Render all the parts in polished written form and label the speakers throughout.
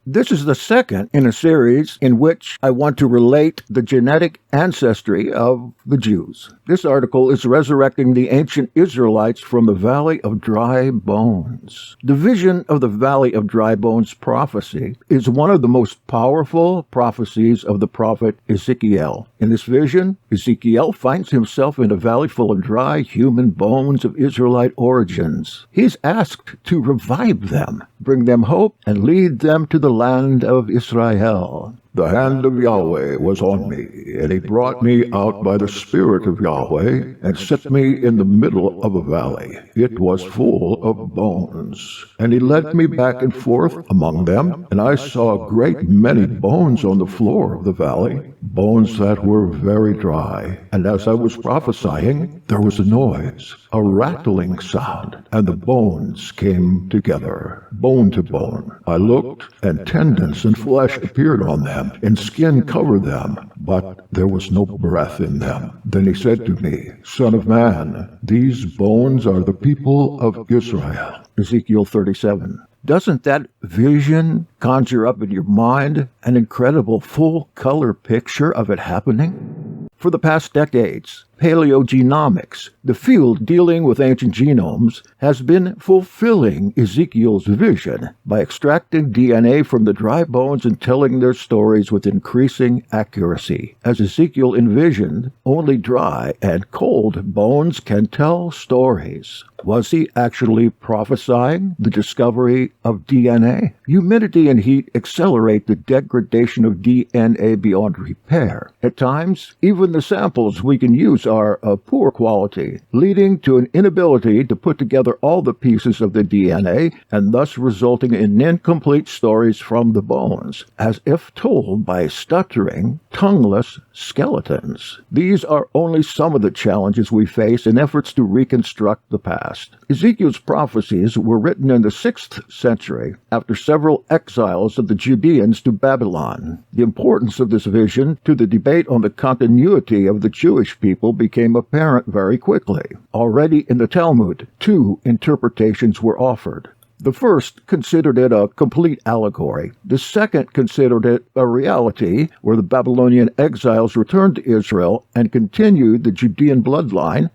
Speaker 1: This is the second in a series in which I want to relate the genetic ancestry of the Jews. This article is resurrecting the ancient Israelites from the Valley of Dry Bones. The vision of the Valley of Dry Bones prophecy is one of the most powerful prophecies of the prophet Ezekiel. In this vision, Ezekiel finds himself in a valley full of dry human bones of Israelite origins. He's asked to revive them, bring them hope, and lead them to the land of Israel. The hand of Yahweh was on me, and he brought me out by the Spirit of Yahweh, and set me in the middle of a valley. It was full of bones. And he led me back and forth among them, and I saw a great many bones on the floor of the valley, bones that were very dry. And as I was prophesying, there was a noise, a rattling sound, and the bones came together, bone to bone. I looked, and tendons and flesh appeared on them, and skin covered them, but there was no breath in them. Then he said to me, Son of man, these bones are the people of Israel. Ezekiel 37. Doesn't that vision conjure up in your mind an incredible full-color picture of it happening? For the past decades, paleogenomics, the field dealing with ancient genomes, has been fulfilling Ezekiel's vision by extracting DNA from the dry bones and telling their stories with increasing accuracy. As Ezekiel envisioned, only dry and cold bones can tell stories. Was he actually prophesying the discovery of DNA? Humidity and heat accelerate the degradation of DNA beyond repair. At times, even the samples we can use are of poor quality, leading to an inability to put together all the pieces of the DNA and thus resulting in incomplete stories from the bones, as if told by stuttering, tongueless skeletons. These are only some of the challenges we face in efforts to reconstruct the past. Ezekiel's prophecies were written in the 6th century, after several exiles of the Judeans to Babylon. The importance of this vision to the debate on the continuity of the Jewish people became apparent very quickly. Already in the Talmud, 2 interpretations were offered. The first considered it a complete allegory. The second considered it a reality where the Babylonian exiles returned to Israel and continued the Judean bloodline.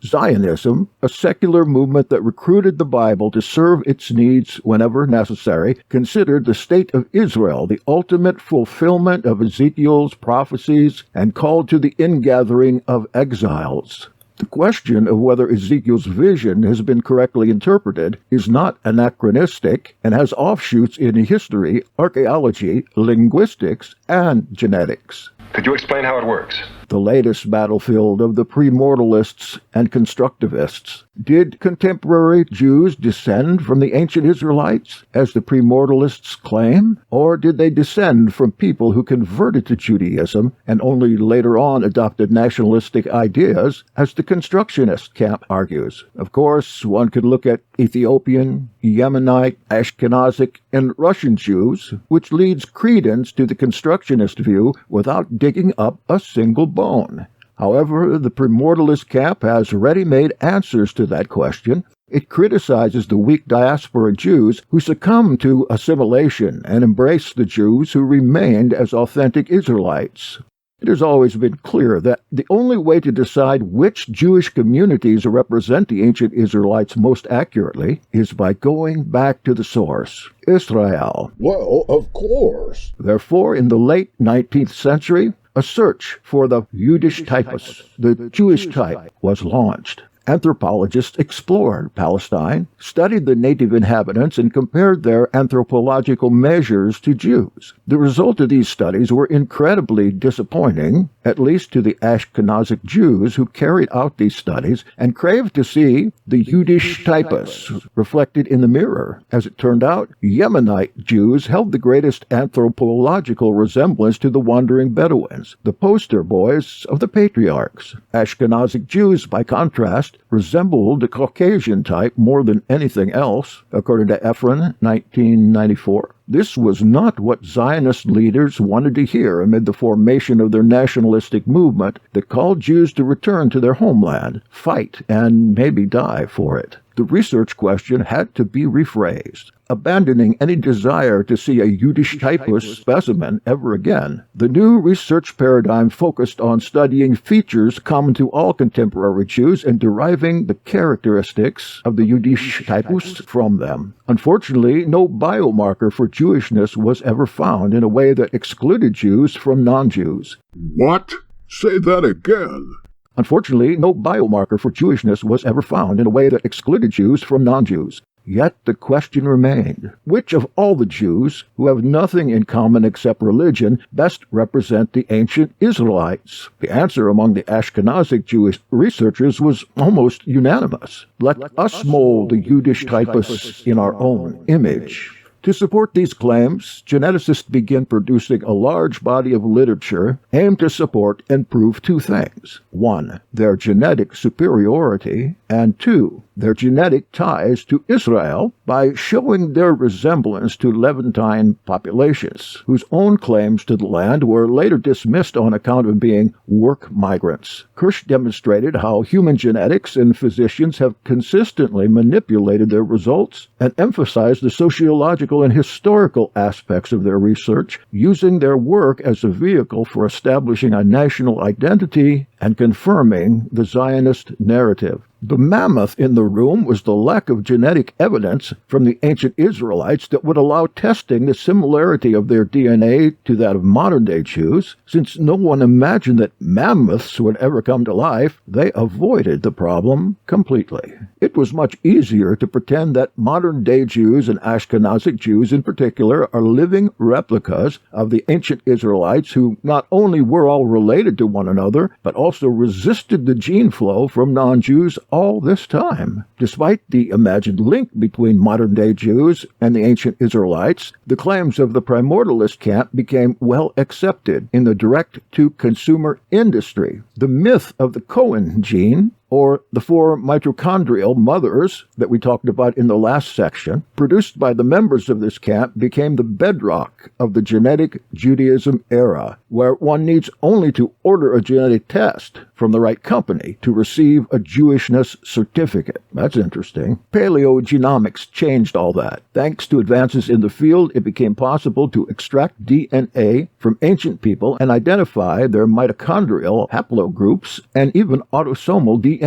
Speaker 1: Zionism, a secular movement that recruited the Bible to serve its needs whenever necessary, considered the state of Israel the ultimate fulfillment of Ezekiel's prophecies and called to the ingathering of exiles. The question of whether Ezekiel's vision has been correctly interpreted is not anachronistic and has offshoots in history, archaeology, linguistics, and genetics.
Speaker 2: Could you explain how it works?
Speaker 1: The latest battlefield of the premortalists and constructivists. Did contemporary Jews descend from the ancient Israelites, as the premortalists claim? Or did they descend from people who converted to Judaism and only later on adopted nationalistic ideas, as the constructionist camp argues? Of course, one could look at Ethiopian, Yemenite, Ashkenazic, and Russian Jews, which leads credence to the constructionist view without digging up a single bone. However, the premortalist camp has ready-made answers to that question. It criticizes the weak diaspora Jews who succumbed to assimilation and embraced the Jews who remained as authentic Israelites. It has always been clear that the only way to decide which Jewish communities represent the ancient Israelites most accurately is by going back to the source, Israel.
Speaker 3: Well, of course.
Speaker 1: Therefore, in the late 19th century, a search for the Jüdisch Typus, the Jewish type, was launched. Anthropologists explored Palestine, studied the native inhabitants, and compared their anthropological measures to Jews. The result of these studies were incredibly disappointing, at least to the Ashkenazic Jews who carried out these studies and craved to see the Jüdisch Typus reflected in the mirror. As it turned out, Yemenite Jews held the greatest anthropological resemblance to the wandering Bedouins, the poster boys of the patriarchs. Ashkenazic Jews, by contrast, resembled the Caucasian type more than anything else, according to Efron, 1994. This was not what Zionist leaders wanted to hear amid the formation of their nationalistic movement that called Jews to return to their homeland, fight, and maybe die for it. The research question had to be rephrased. Abandoning any desire to see a Jüdisch typus specimen ever again, the new research paradigm focused on studying features common to all contemporary Jews and deriving the characteristics of the Jüdisch typus from them. Unfortunately, no biomarker for Jewishness was ever found in a way that excluded Jews from non-Jews.
Speaker 3: What? Say that again.
Speaker 1: Unfortunately, no biomarker for Jewishness was ever found in a way that excluded Jews from non-Jews. Yet the question remained, which of all the Jews, who have nothing in common except religion, best represent the ancient Israelites? The answer among the Ashkenazic Jewish researchers was almost unanimous. Let us mold the Jüdisch typus in our own image. To support these claims, geneticists begin producing a large body of literature aimed to support and prove two things. 1. Their genetic superiority, and 2. Their genetic ties to Israel by showing their resemblance to Levantine populations, whose own claims to the land were later dismissed on account of being work migrants. Kirsch demonstrated how human genetics and physicians have consistently manipulated their results and emphasized the sociological and historical aspects of their research, using their work as a vehicle for establishing a national identity and confirming the Zionist narrative. The mammoth in the room was the lack of genetic evidence from the ancient Israelites that would allow testing the similarity of their DNA to that of modern-day Jews. Since no one imagined that mammoths would ever come to life, they avoided the problem completely. It was much easier to pretend that modern-day Jews and Ashkenazic Jews in particular are living replicas of the ancient Israelites who not only were all related to one another, but also resisted the gene flow from non-Jews all this time. Despite the imagined link between modern-day Jews and the ancient Israelites, the claims of the primordialist camp became well accepted in the direct-to-consumer industry. The myth of the Cohen gene, or the 4 mitochondrial mothers that we talked about in the last section, produced by the members of this camp, became the bedrock of the genetic Judaism era, where one needs only to order a genetic test from the right company to receive a Jewishness certificate. That's interesting. Paleogenomics changed all that. Thanks to advances in the field, it became possible to extract DNA from ancient people and identify their mitochondrial haplogroups and even autosomal DNA.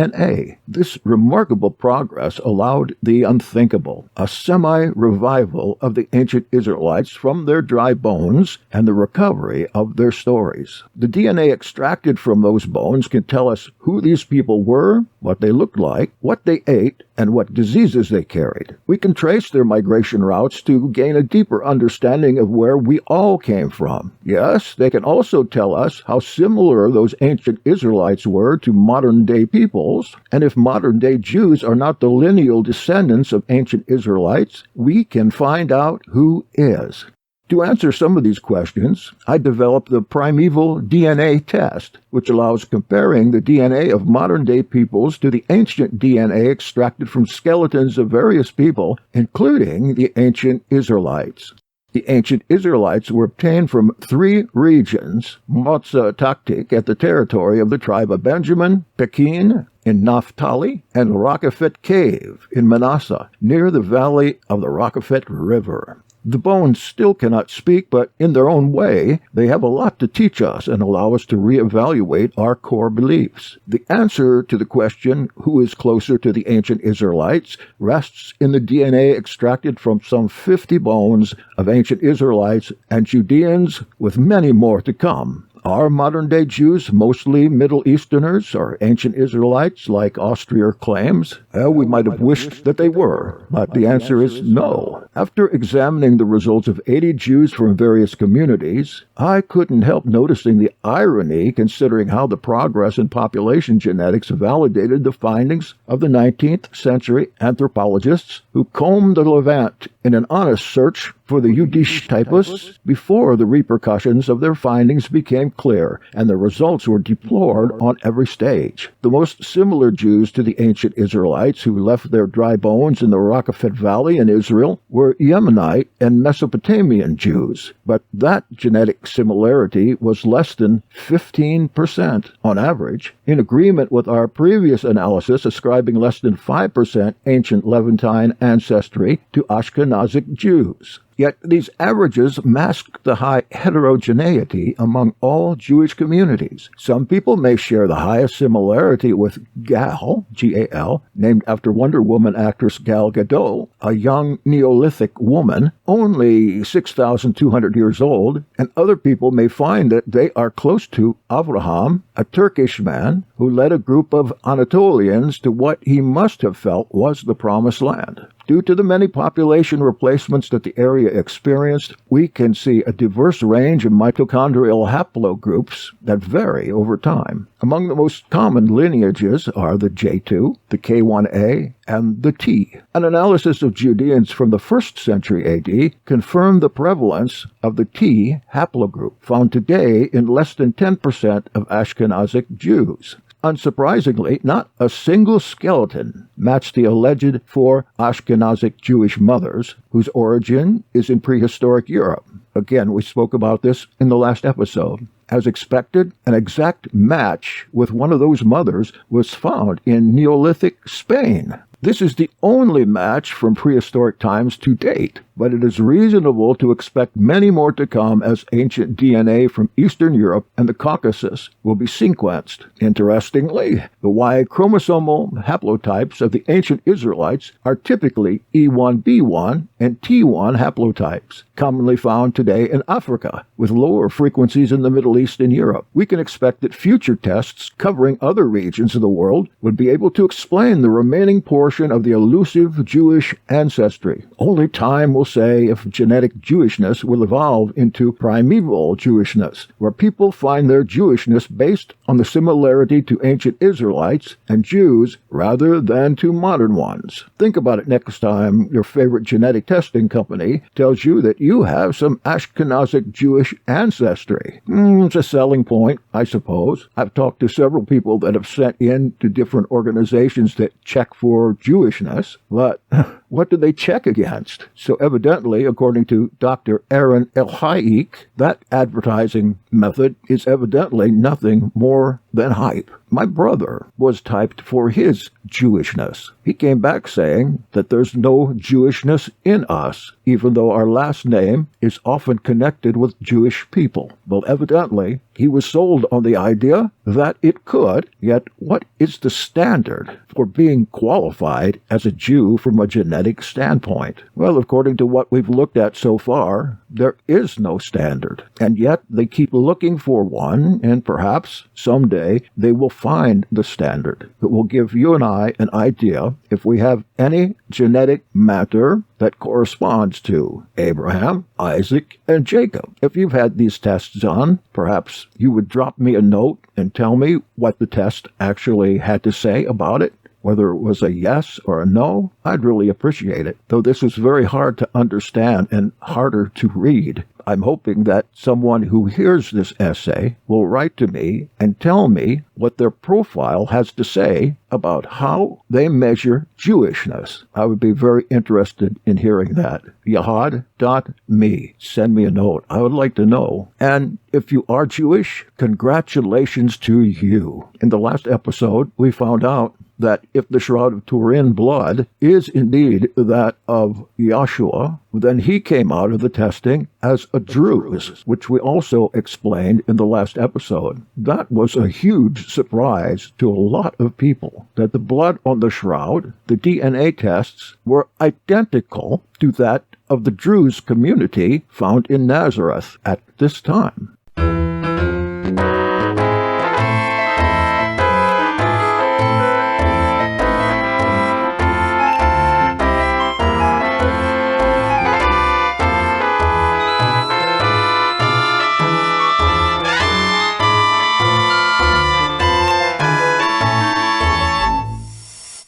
Speaker 1: This remarkable progress allowed the unthinkable, a semi-revival of the ancient Israelites from their dry bones and the recovery of their stories. The DNA extracted from those bones can tell us who these people were, what they looked like, what they ate, and what diseases they carried. We can trace their migration routes to gain a deeper understanding of where we all came from. Yes, they can also tell us how similar those ancient Israelites were to modern-day peoples, and if modern-day Jews are not the lineal descendants of ancient Israelites, we can find out who is. To answer some of these questions, I developed the Primeval Dna Test, which allows comparing the DNA of modern-day peoples to the ancient DNA extracted from skeletons of various people, including the ancient Israelites. The ancient Israelites were obtained from 3 regions: Motza Taktik at the territory of the tribe of Benjamin, Pekin in Naphtali, and Rockefet Cave in Manasseh, near the valley of the Rockefet River. The bones still cannot speak, but in their own way, they have a lot to teach us and allow us to reevaluate our core beliefs. The answer to the question, who is closer to the ancient Israelites, rests in the DNA extracted from some 50 bones of ancient Israelites and Judeans, with many more to come. Are modern-day Jews mostly Middle Easterners or ancient Israelites, like Austrier claims? We might have wished that they were, but the answer is no. After examining the results of 80 Jews from various communities, I couldn't help noticing the irony considering how the progress in population genetics validated the findings of the 19th century anthropologists who combed the Levant in an honest search for the Yudish typists before the repercussions of their findings became clear and the results were deplored on every stage. The most similar Jews to the ancient Israelites who left their dry bones in the Rockefeller Valley in Israel were Yemenite and Mesopotamian Jews, but that genetic similarity was less than 15% on average, in agreement with our previous analysis ascribing less than 5% ancient Levantine ancestry to Ashkenazic Jews. Yet these averages mask the high heterogeneity among all Jewish communities. Some people may share the highest similarity with Gal, G-A-L, named after Wonder Woman actress Gal Gadot, a young Neolithic woman, only 6,200 years old, and other people may find that they are close to Avraham, a Turkish man who led a group of Anatolians to what he must have felt was the Promised Land. Due to the many population replacements that the area experienced, we can see a diverse range of mitochondrial haplogroups that vary over time. Among the most common lineages are the J2, the K1A, and the T. An analysis of Judeans from the 1st century AD confirmed the prevalence of the T haplogroup, found today in less than 10% of Ashkenazic Jews. Unsurprisingly, not a single skeleton matched the alleged 4 Ashkenazic Jewish mothers, whose origin is in prehistoric Europe. Again, we spoke about this in the last episode. As expected, an exact match with one of those mothers was found in Neolithic Spain. This is the only match from prehistoric times to date, but it is reasonable to expect many more to come as ancient DNA from Eastern Europe and the Caucasus will be sequenced. Interestingly, the Y chromosomal haplotypes of the ancient Israelites are typically E1b1 and T1 haplotypes, commonly found today in Africa, with lower frequencies in the Middle East and Europe. We can expect that future tests covering other regions of the world would be able to explain the remaining portion of the elusive Jewish ancestry. Only time will say if genetic Jewishness will evolve into primeval Jewishness, where people find their Jewishness based on the similarity to ancient Israelites and Jews rather than to modern ones. Think about it next time your favorite genetic testing company tells you that you have some Ashkenazic Jewish ancestry. It's a selling point, I suppose. I've talked to several people that have sent in to different organizations that check for Jewishness, but what do they check against? So evidently, according to Dr. Aaron Elhaik, that advertising method is evidently nothing more than hype. My brother was typed for his Jewishness. He came back saying that there's no Jewishness in us, even though our last name is often connected with Jewish people. Well, evidently, he was sold on the idea that it could, yet what is the standard for being qualified as a Jew from a genetic standpoint? Well, according to what we've looked at so far, there is no standard. And yet they keep looking for one, and perhaps someday they will find the standard that will give you and I an idea if we have any genetic matter that corresponds to Abraham, Isaac, and Jacob. If you've had these tests done, perhaps you would drop me a note and tell me what the test actually had to say about it. Whether it was a yes or a no, I'd really appreciate it. Though this was very hard to understand and harder to read, I'm hoping that someone who hears this essay will write to me and tell me what their profile has to say about how they measure Jewishness. I would be very interested in hearing that. Yahad.me. Send me a note. I would like to know. And if you are Jewish, congratulations to you. In the last episode, we found out that if the Shroud of Turin blood is indeed that of Yahshua, then he came out of the testing as a Druze, which we also explained in the last episode. That was a huge surprise to a lot of people, that the blood on the shroud, the DNA tests, were identical to that of the Druze community found in Nazareth at this time.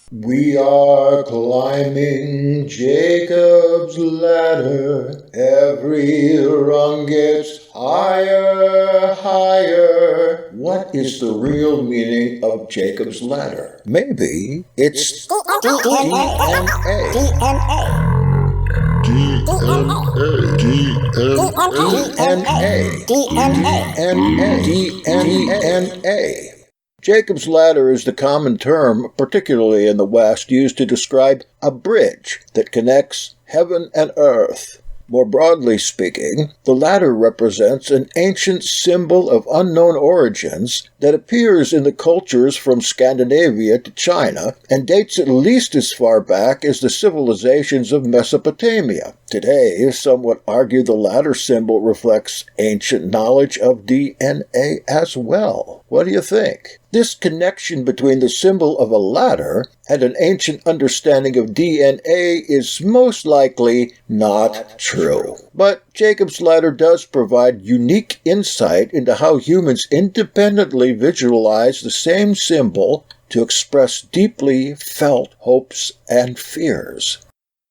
Speaker 2: We are climbing
Speaker 1: Jacob's ladder, every rung gets higher, higher. What is the real meaning of Jacob's ladder? Maybe it's DNA. Jacob's ladder is the common term, particularly in the West, used to describe a bridge that connects heaven and earth. More broadly speaking, the ladder represents an ancient symbol of unknown origins that appears in the cultures from Scandinavia to China and dates at least as far back as the civilizations of Mesopotamia. Today, some would argue the ladder symbol reflects ancient knowledge of DNA as well. What do you think? This connection between the symbol of a ladder and an ancient understanding of DNA is most likely not true. But Jacob's ladder does provide unique insight into how humans independently visualize the same symbol to express deeply felt hopes and fears.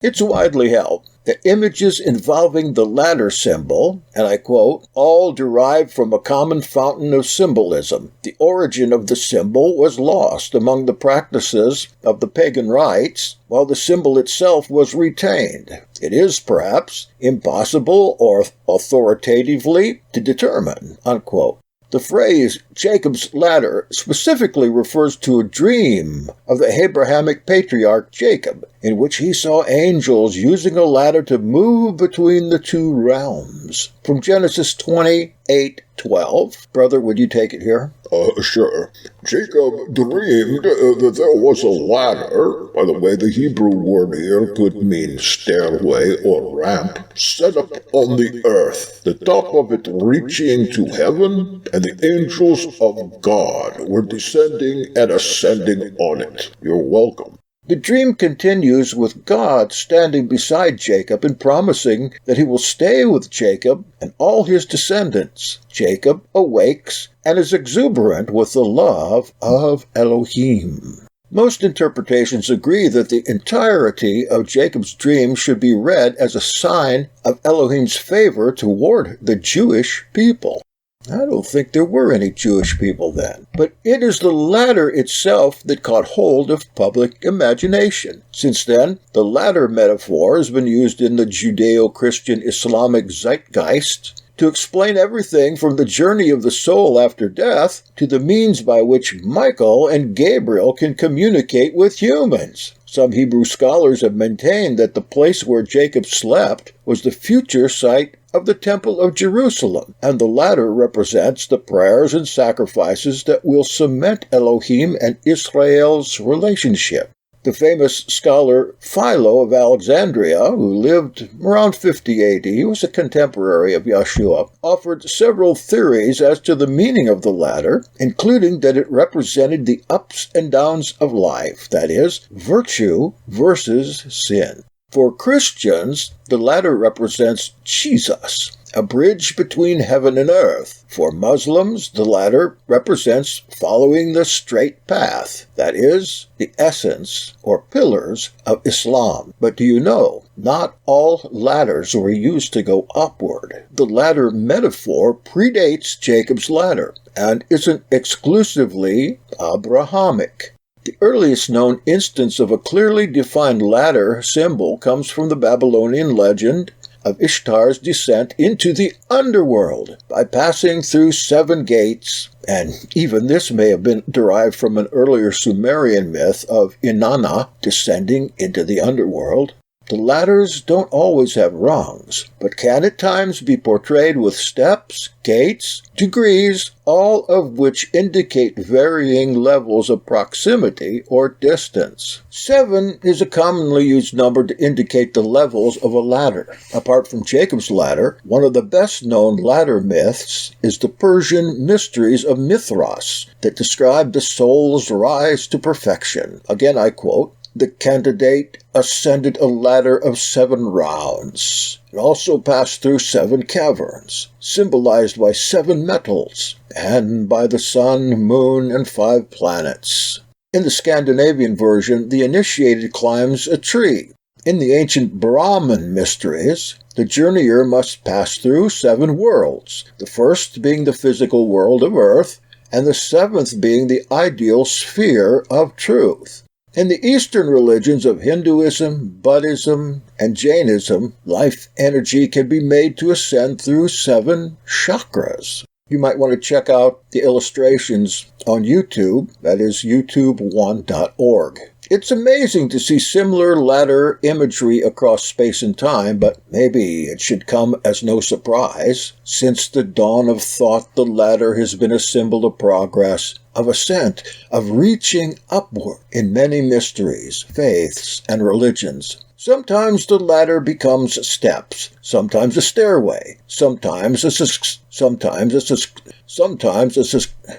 Speaker 1: It's widely held that images involving the ladder symbol, and I quote, all derive from a common fountain of symbolism. The origin of the symbol was lost among the practices of the pagan rites, while the symbol itself was retained. It is, perhaps, impossible or authoritatively to determine, unquote. The phrase Jacob's ladder specifically refers to a dream of the Abrahamic patriarch Jacob, in which he saw angels using a ladder to move between the two realms. From Genesis 28:12. Brother, would you take it here?
Speaker 3: Sure. Jacob dreamed that there was a ladder. By the way, the Hebrew word here could mean stairway or ramp, set up on the earth, the top of it reaching to heaven, and the angels of God were descending and ascending on it. You're welcome.
Speaker 1: The dream continues with God standing beside Jacob and promising that he will stay with Jacob and all his descendants. Jacob awakes and is exuberant with the love of Elohim. Most interpretations agree that the entirety of Jacob's dream should be read as a sign of Elohim's favor toward the Jewish people. I don't think there were any Jewish people then. But it is the ladder itself that caught hold of public imagination. Since then, the ladder metaphor has been used in the Judeo-Christian Islamic zeitgeist to explain everything from the journey of the soul after death to the means by which Michael and Gabriel can communicate with humans. Some Hebrew scholars have maintained that the place where Jacob slept was the future site of the Temple of Jerusalem, and the ladder represents the prayers and sacrifices that will cement Elohim and Israel's relationship. The famous scholar Philo of Alexandria, who lived around 50 AD, he was a contemporary of Yeshua, offered several theories as to the meaning of the ladder, including that it represented the ups and downs of life, that is, virtue versus sin. For Christians, the ladder represents Jesus, a bridge between heaven and earth. For Muslims, the ladder represents following the straight path, that is, the essence or pillars of Islam. But do you know, not all ladders were used to go upward. The ladder metaphor predates Jacob's ladder and isn't exclusively Abrahamic. The earliest known instance of a clearly defined ladder symbol comes from the Babylonian legend of Ishtar's descent into the underworld by passing through 7 gates, and even this may have been derived from an earlier Sumerian myth of Inanna descending into the underworld. The ladders don't always have rungs, but can at times be portrayed with steps, gates, degrees, all of which indicate varying levels of proximity or distance. 7 is a commonly used number to indicate the levels of a ladder. Apart from Jacob's ladder, one of the best-known ladder myths is the Persian mysteries of Mithras that describe the soul's rise to perfection. Again, I quote, "The candidate ascended a ladder of 7 rounds. It also passed through 7 caverns, symbolized by 7 metals, and by the sun, moon, and 5 planets. In the Scandinavian version, the initiated climbs a tree, In the ancient Brahman mysteries, the journeyer must pass through 7 worlds, the first being the physical world of earth, and the 7th being the ideal sphere of truth. In the Eastern religions of Hinduism, Buddhism, and Jainism, life energy can be made to ascend through 7 chakras. You might want to check out the illustrations on YouTube, that is youtube1.org. It's amazing to see similar ladder imagery across space and time, but maybe it should come as no surprise. Since the dawn of thought, the ladder has been a symbol of progress, of ascent, of reaching upward in many mysteries, faiths, and religions. Sometimes the ladder becomes steps, sometimes a stairway, sometimes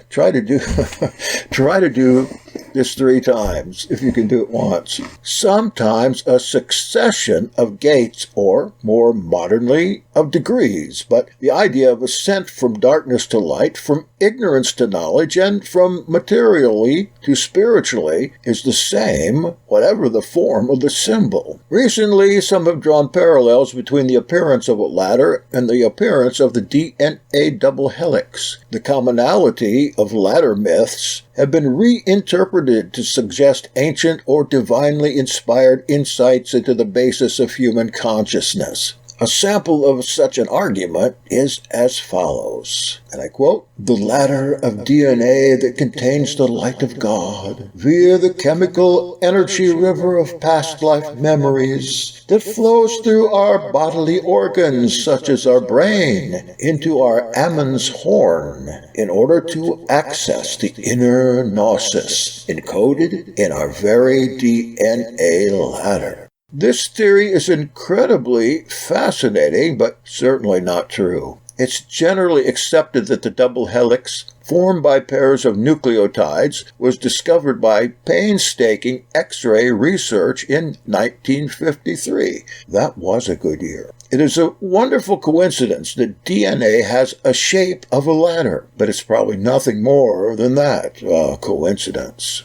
Speaker 1: try to do this 3 times, if you can do it once. Sometimes a succession of gates, or, more modernly, of degrees, but the idea of ascent from darkness to light, from ignorance to knowledge, and from materially to spiritually is the same, whatever the form of the symbol. Recently, some have drawn parallels between the appearance of a ladder and the appearance of the DNA double helix. The commonality of ladder myths have been reinterpreted to suggest ancient or divinely inspired insights into the basis of human consciousness. A sample of such an argument is as follows, and I quote, "The ladder of DNA that contains the light of God, via the chemical energy river of past life memories that flows through our bodily organs, such as our brain, into our Ammon's horn, in order to access the inner gnosis, encoded in our very DNA ladder." This theory is incredibly fascinating, but certainly not true. It's generally accepted that the double helix, formed by pairs of nucleotides, was discovered by painstaking X-ray research in 1953. That was a good year. It is a wonderful coincidence that DNA has a shape of a ladder, but it's probably nothing more than that, a coincidence.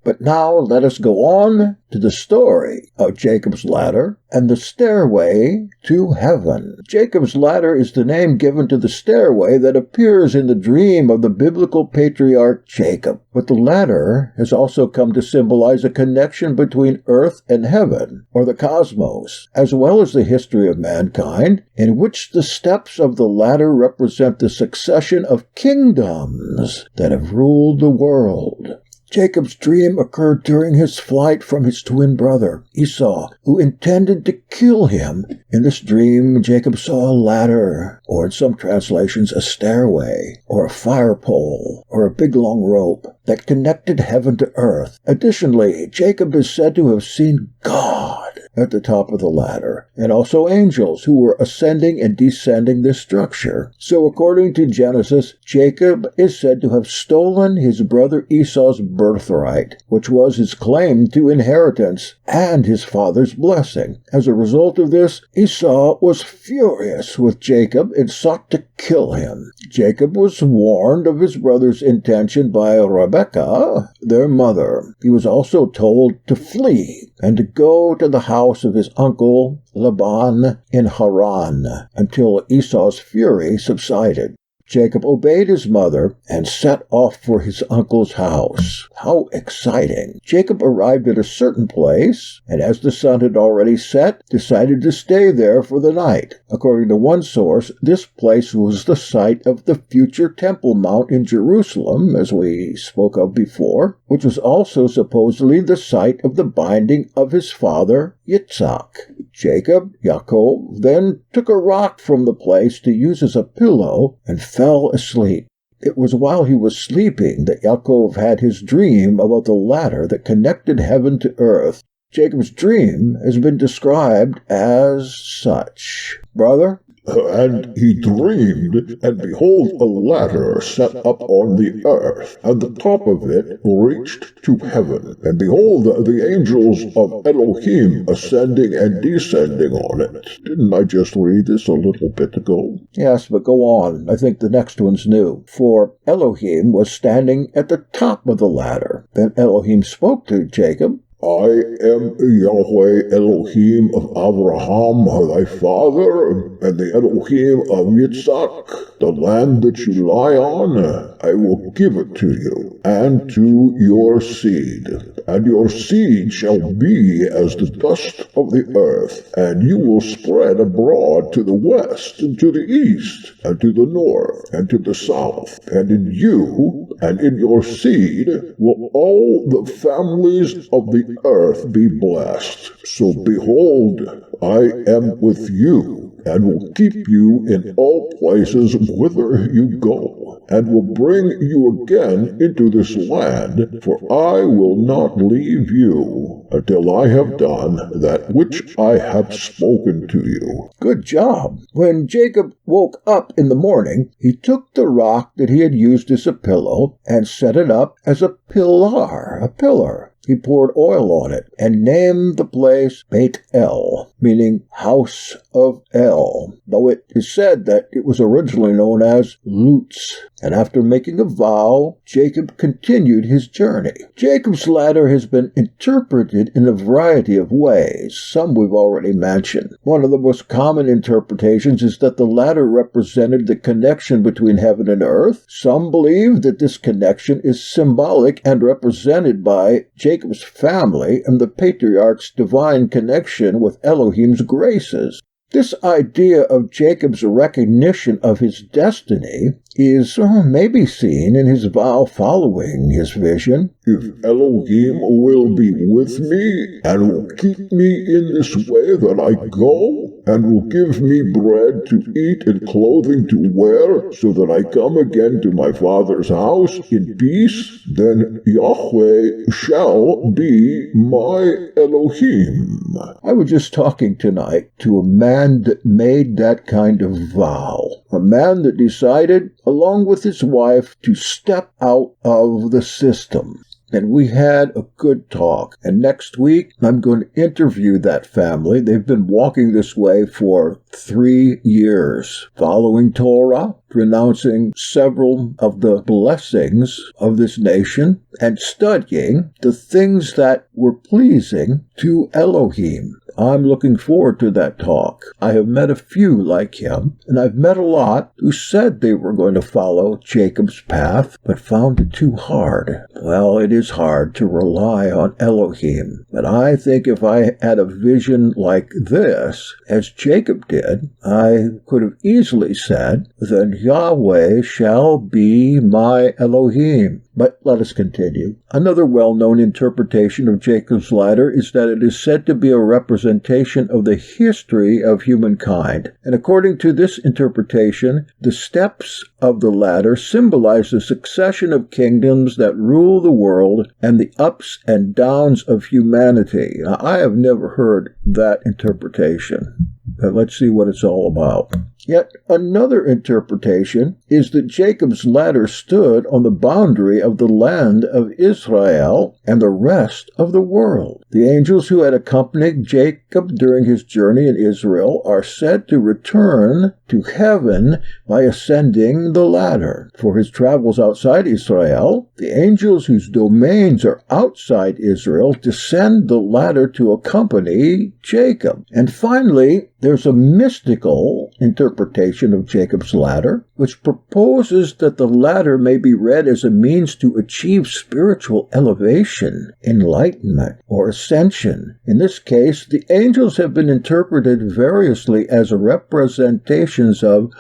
Speaker 1: But now let us go on to the story of Jacob's ladder and the stairway to heaven. Jacob's ladder is the name given to the stairway that appears in the dream of the biblical patriarch Jacob. But the ladder has also come to symbolize a connection between earth and heaven, or the cosmos, as well as the history of mankind, in which the steps of the ladder represent the succession of kingdoms that have ruled the world. Jacob's dream occurred during his flight from his twin brother, Esau, who intended to kill him. In this dream, Jacob saw a ladder, or in some translations, a stairway, or a fire pole, or a big long rope that connected heaven to earth. Additionally, Jacob is said to have seen God at the top of the ladder, and also angels who were ascending and descending this structure. So according to Genesis, Jacob is said to have stolen his brother Esau's birthright, which was his claim to inheritance and his father's blessing. As a result of this, Esau was furious with Jacob and sought to kill him. Jacob was warned of his brother's intention by Rebekah, their mother. He was also told to flee and to go to the house of his uncle Laban in Haran until Esau's fury subsided. Jacob obeyed his mother and set off for his uncle's house. How exciting! Jacob arrived at a certain place, and as the sun had already set, decided to stay there for the night. According to one source, this place was the site of the future Temple Mount in Jerusalem, as we spoke of before, which was also supposedly the site of the binding of his father, Yitzhak. Jacob, Yaakov, then took a rock from the place to use as a pillow and fell asleep. It was while he was sleeping that Yaakov had his dream about the ladder that connected heaven to earth. Jacob's dream has been described as such. "Brother,
Speaker 3: And he dreamed, and behold, a ladder set up on the earth, and the top of it reached to heaven. And behold, the angels of Elohim ascending and descending on it. Didn't I just read this a little bit ago?
Speaker 1: Yes, but go on. I think the next one's new. For Elohim was standing at the top of the ladder. Then Elohim spoke to Jacob.
Speaker 3: I am Yahweh Elohim of Abraham, thy father, and the Elohim of Yitzhak. The land that you lie on, I will give it to you, and to your seed. And your seed shall be as the dust of the earth, and you will spread abroad to the west, and to the east, and to the north, and to the south. And in you, and in your seed, will all the families of the earth be blessed. So behold, I am with you, and will keep you in all places whither you go, and will bring you again into this land, for I will not leave you until I have done that which I have spoken to you.
Speaker 1: Good job. When Jacob woke up in the morning, he took the rock that he had used as a pillow and set it up as a pillar. He poured oil on it and named the place Beit El, meaning House of El, though it is said that it was originally known as Lutz. And after making a vow, Jacob continued his journey. Jacob's ladder has been interpreted in a variety of ways. Some we've already mentioned. One of the most common interpretations is that the ladder represented the connection between heaven and earth. Some believe that this connection is symbolic and represented by Jacob's family and the patriarch's divine connection with Elohim's graces. This idea of Jacob's recognition of his destiny is maybe seen in his vow following his vision.
Speaker 3: If Elohim will be with me, and will keep me in this way that I go, and will give me bread to eat and clothing to wear, so that I come again to my father's house in peace, then Yahweh shall be my Elohim.
Speaker 1: I was just talking tonight to a man that made that kind of vow. A man that decided, along with his wife, to step out of the system. And we had a good talk. And next week, I'm going to interview that family. They've been walking this way for 3 years, following Torah, pronouncing several of the blessings of this nation, and studying the things that were pleasing to Elohim. I'm looking forward to that talk. I have met a few like him, and I've met a lot who said they were going to follow Jacob's path, but found it too hard. Well, it is hard to rely on Elohim, but I think if I had a vision like this, as Jacob did, I could have easily said, then Yahweh shall be my Elohim. But let us continue. Another well-known interpretation of Jacob's ladder is that it is said to be a representation of the history of humankind. And according to this interpretation, the steps of the ladder symbolize the succession of kingdoms that rule the world and the ups and downs of humanity. Now, I have never heard that interpretation. But let's see what it's all about. Yet another interpretation is that Jacob's ladder stood on the boundary of the land of Israel and the rest of the world. The angels who had accompanied Jacob during his journey in Israel are said to return to heaven by ascending the ladder. For his travels outside Israel, the angels whose domains are outside Israel descend the ladder to accompany Jacob. And finally, there's a mystical interpretation of Jacob's ladder, which proposes that the ladder may be read as a means to achieve spiritual elevation, enlightenment, or ascension. In this case, the angels have been interpreted variously as representations of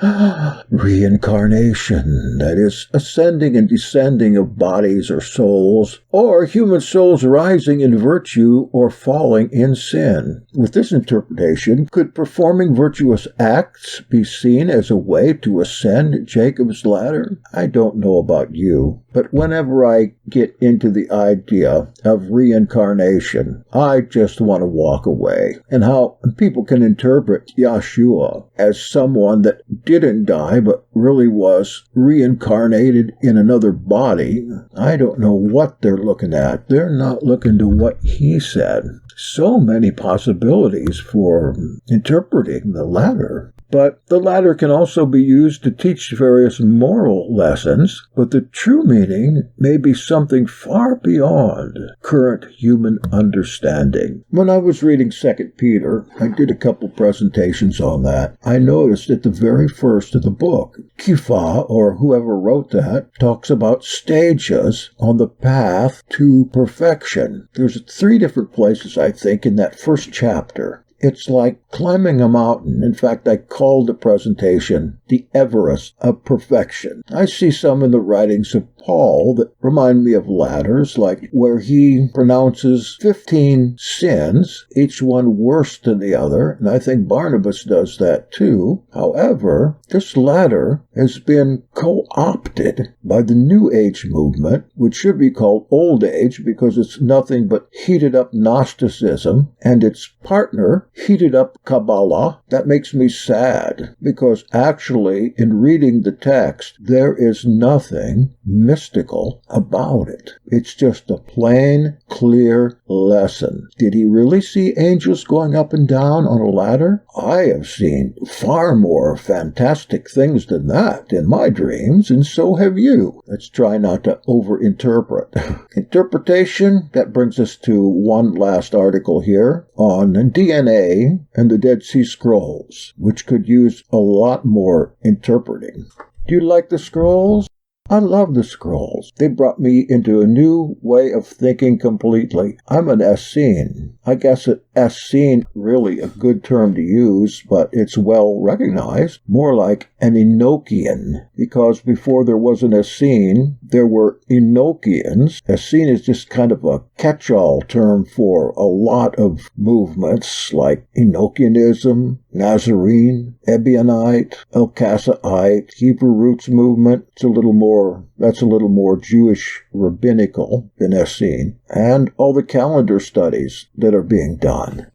Speaker 1: reincarnation, that is, ascending and descending of bodies or souls, or human souls rising in virtue or falling in sin. With this interpretation, could performing virtuous acts be seen as a way to ascend Jacob's ladder? I don't know about you, but whenever I get into the idea of reincarnation, I just want to walk away. And how people can interpret Yeshua as someone that didn't die but really was reincarnated in another body, I don't know what they're looking at. They're not looking to what he said. So many possibilities for interpreting the latter. But the latter can also be used to teach various moral lessons, but the true meaning may be something far beyond current human understanding. When I was reading 2 Peter, I did a couple presentations on that. I noticed at the very first of the book, Kifa, or whoever wrote that, talks about stages on the path to perfection. There's 3 different places, I think, in that first chapter. It's like climbing a mountain. In fact, I called the presentation the Everest of Perfection. I see some in the writings of Paul that remind me of ladders, like where he pronounces 15 sins, each one worse than the other, and I think Barnabas does that too. However, this ladder has been co-opted by the New Age movement, which should be called Old Age because it's nothing but heated up Gnosticism, and its partner, heated up Kabbalah. That makes me sad, because actually, in reading the text, there is nothing mystical about it. It's just a plain, clear lesson. Did he really see angels going up and down on a ladder? I have seen far more fantastic things than that in my dreams, and so have you. Let's try not to overinterpret. Interpretation, that brings us to one last article here on DNA and the Dead Sea Scrolls, which could use a lot more interpreting. Do you like the scrolls? I love the scrolls. They brought me into a new way of thinking completely. I'm an Essene. I guess an Essene really a good term to use, but it's well recognized. More like an Enochian, because before there was an Essene, there were Enochians. Essene is just kind of a catch-all term for a lot of movements like Enochianism, Nazarene, Ebionite, Elkassaite, Hebrew Roots movement. That's a little more Jewish rabbinical than Essene, and all the calendar studies that are being done.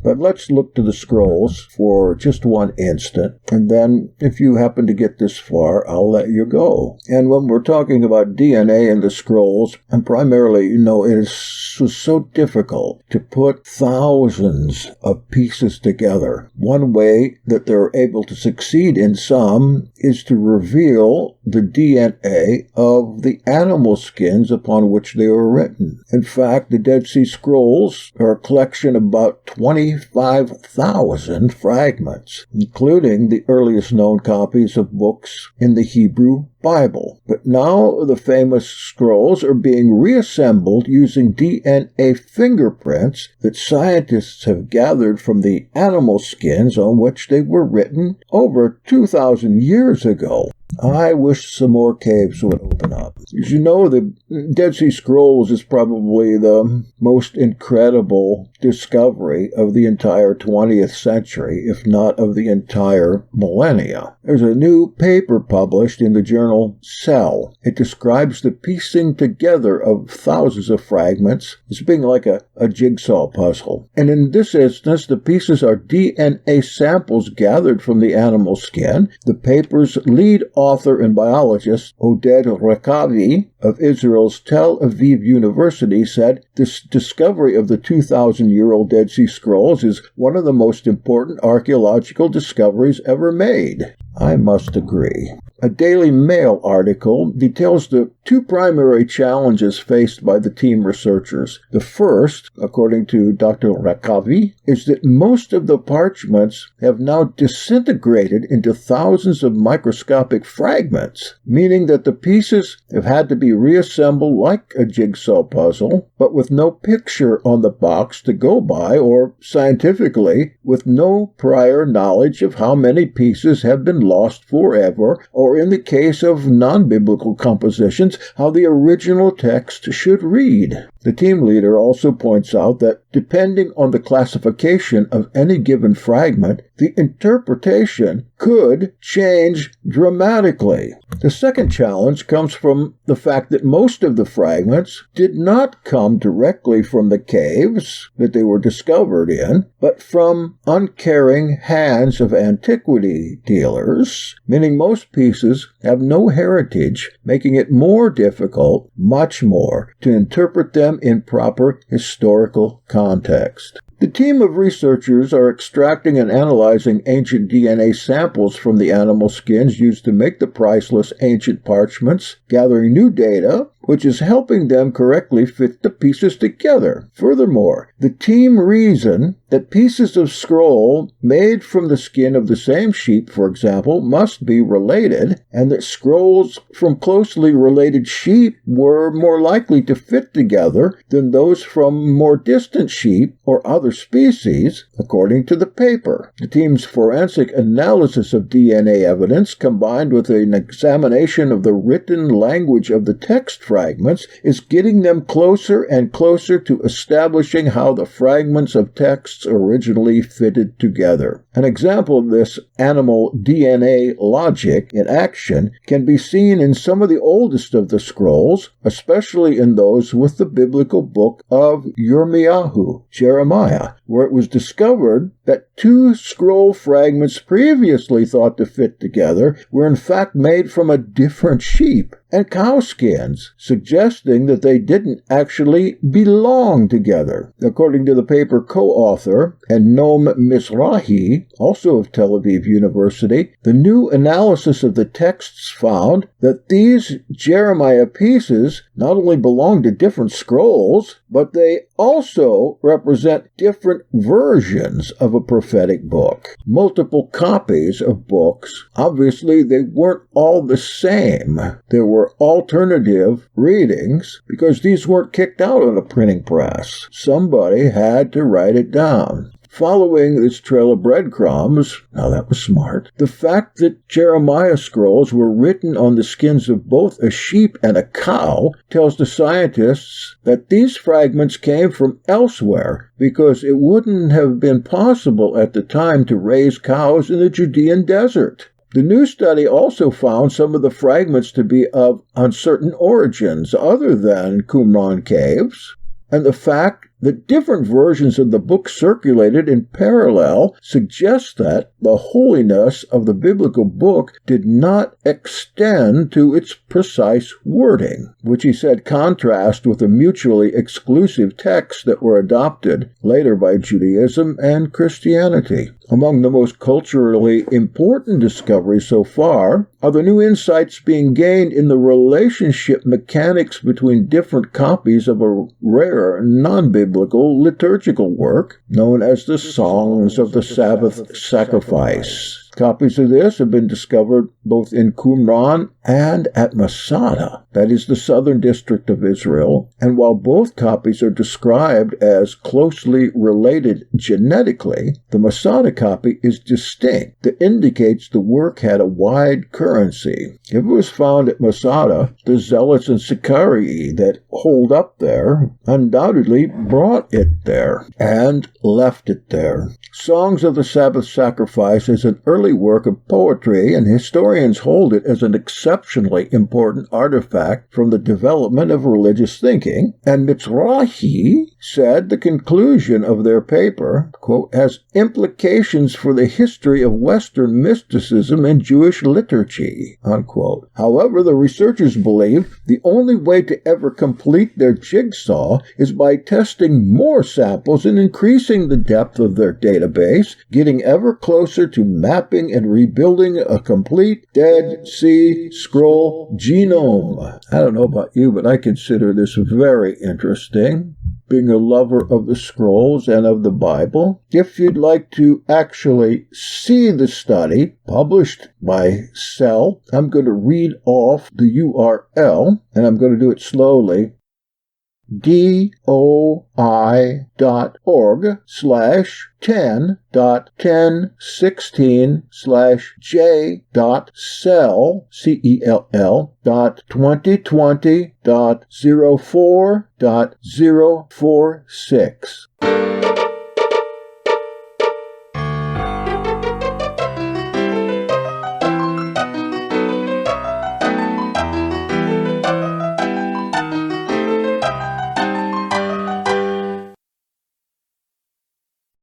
Speaker 1: But let's look to the scrolls for just one instant, and then if you happen to get this far, I'll let you go. And when we're talking about DNA in the scrolls, and primarily, it is so difficult to put thousands of pieces together. One way that they're able to succeed in some is to reveal the DNA of the animal skins upon which they were written. In fact, the Dead Sea Scrolls are a collection of about 25,000 fragments, including the earliest known copies of books in the Hebrew Bible. But now the famous scrolls are being reassembled using DNA fingerprints that scientists have gathered from the animal skins on which they were written over 2,000 years ago. I wish some more caves would open up. As you know, the Dead Sea Scrolls is probably the most incredible discovery of the entire 20th century, if not of the entire millennia. There's a new paper published in the journal Cell. It describes the piecing together of thousands of fragments as being like a jigsaw puzzle. And in this instance, the pieces are DNA samples gathered from the animal skin. The paper's lead author and biologist, Oded Rekavi of Israel's Tel Aviv University, said this discovery of the 2,000-year-old Dead Sea Scrolls is one of the most important archaeological discoveries ever made. I must agree. A Daily Mail article details the 2 primary challenges faced by the team researchers. The first, according to Dr. Rekavi, is that most of the parchments have now disintegrated into thousands of microscopic fragments, meaning that the pieces have had to be reassembled like a jigsaw puzzle, but with no picture on the box to go by, or scientifically, with no prior knowledge of how many pieces have been lost forever or or in the case of non-biblical compositions, how the original text should read. The team leader also points out that depending on the classification of any given fragment, the interpretation could change dramatically. The second challenge comes from the fact that most of the fragments did not come directly from the caves that they were discovered in, but from uncaring hands of antiquity dealers, meaning most pieces have no heritage, making it more difficult, much more, to interpret them in proper historical context. The team of researchers are extracting and analyzing ancient DNA samples from the animal skins used to make the priceless ancient parchments, gathering new data, which is helping them correctly fit the pieces together. Furthermore, the team reason that pieces of scroll made from the skin of the same sheep, for example, must be related, and that scrolls from closely related sheep were more likely to fit together than those from more distant sheep or other species, according to the paper. The team's forensic analysis of DNA evidence, combined with an examination of the written language of the text fragments, is getting them closer and closer to establishing how the fragments of texts originally fitted together. An example of this animal DNA logic in action can be seen in some of the oldest of the scrolls, especially in those with the biblical book of Yirmiyahu, Jeremiah, where it was discovered that two scroll fragments previously thought to fit together were in fact made from a different sheep and cow skins, suggesting that they didn't actually belong together. According to the paper co-author and Noam Mizrahi, also of Tel Aviv University, the new analysis of the texts found that these Jeremiah pieces not only belong to different scrolls, but they also represent different versions of a prophetic book. Multiple copies of books. Obviously, they weren't all the same. There were alternative readings because these weren't kicked out on a printing press. Somebody had to write it down. Following this trail of breadcrumbs, now that was smart, the fact that Jeremiah scrolls were written on the skins of both a sheep and a cow tells the scientists that these fragments came from elsewhere because it wouldn't have been possible at the time to raise cows in the Judean desert. The new study also found some of the fragments to be of uncertain origins other than Qumran caves, and the fact that different versions of the book circulated in parallel suggests that the holiness of the biblical book did not extend to its precise wording, which he said contrast with the mutually exclusive texts that were adopted later by Judaism and Christianity. Among the most culturally important discoveries so far are the new insights being gained in the relationship mechanics between different copies of a rare non-biblical liturgical work known as the Songs of the Sabbath Sacrifice. Copies of this have been discovered both in Qumran and at Masada, that is the southern district of Israel, and while both copies are described as closely related genetically, the Masada copy is distinct. That indicates the work had a wide currency. If it was found at Masada, the Zealots and Sicarii that hold up there undoubtedly brought it there and left it there. Songs of the Sabbath Sacrifice is an early work of poetry, and historians hold it as an exceptionally important artifact from the development of religious thinking, and Mizrahi said the conclusion of their paper, quote, has implications for the history of Western mysticism and Jewish liturgy, unquote. However, the researchers believe the only way to ever complete their jigsaw is by testing more samples and increasing the depth of their database, getting ever closer to mapping and rebuilding a complete Dead Sea Scroll genome. I don't know about you, but I consider this very interesting, being a lover of the scrolls and of the Bible. If you'd like to actually see the study published by Cell, I'm going to read off the URL, and I'm going to do it slowly. doi.10.1016/j.cell, CELL.2020.04.046.